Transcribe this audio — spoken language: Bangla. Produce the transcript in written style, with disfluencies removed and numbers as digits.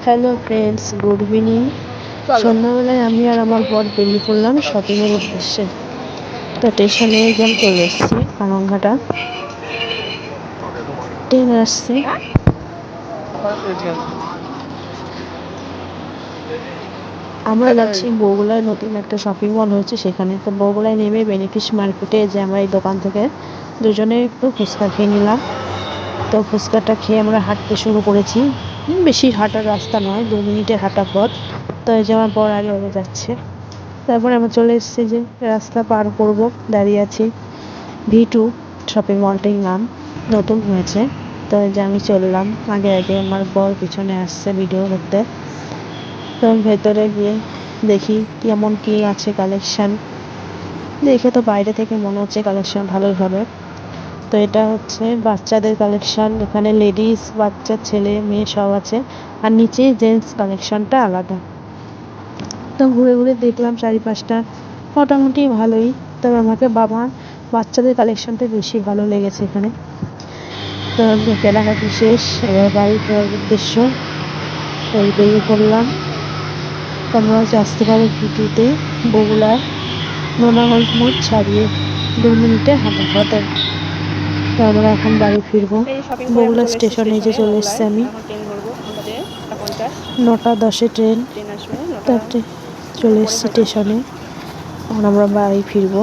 Hello friends, good evening. সন্ধ্যাবেলায় আমি আর আমার বর বেরিয়ে পড়লাম শপিংয়ের উদ্দেশ্যে। তো স্টেশনে একদম চলে এসেছি, কারণঘাটা ট্রেন আসছে। আমরা যাচ্ছি বগুড়ায়, নতুন একটা শপিং মল হয়েছে সেখানে। তো বগুড়ায় নেমে বেনিফিস মার্কেটে যে আমরা এই দোকান থেকে দুজনে একটু ফুচকা খেয়ে নিলাম। তো ফুচকাটা খেয়ে আমরা হাঁটতে শুরু করেছি। বেশি হাঁটার রাস্তা নয়, 2 মিনিটের হাঁটা পথ। তো এই যে আমার বর আগে আগে যাচ্ছে। তারপরে আমরা চলে এসেছি, যে রাস্তা পার করব, দাঁড়িয়ে আছি। V2 শপিং মলটির নাম, নতুন হয়েছে। তো এই যে আমি চললাম আগে আগে, আমার বর পিছনে আসছে ভিডিও করতে। তো ভেতরে গিয়ে দেখি কেমন কি আছে কালেকশন। দেখে তো বাইরে থেকে মনে হচ্ছে কালেকশন ভালোই হবে। তো এটা হচ্ছে বাচ্চাদের কালেকশন, এখানে লেডিস, বাচ্চা, ছেলে মেয়ে সব আছে। আর নিচে জেন্টস কালেকশনটা আলাদা। তো ঘুরে ঘুরে দেখলাম চারিপাশটা, মোটামুটি ভালোই। তবে আমাকে বাচ্চাদের কালেকশনটা বেশি ভালো লেগেছে এখানে। তো কেনাকাটি শেষ, এবার বাড়ি ফেরার উদ্দেশ্য। এই বেরিয়ে পড়লাম। তোমরা আসতে পারো ভিডিওতে, বগুড়া নোনাগঞ্জ মোড় ছাড়িয়ে 2 মিনিটের হাঁটা পথে। তো আমরা এখন বাড়ি ফিরবো। বগুড়া স্টেশনে যে চলে এসছি আমি, 9টা 10-এ ট্রেন। তারপরে চলে এসেছি স্টেশনে। এখন আমরা বাড়ি ফিরবো।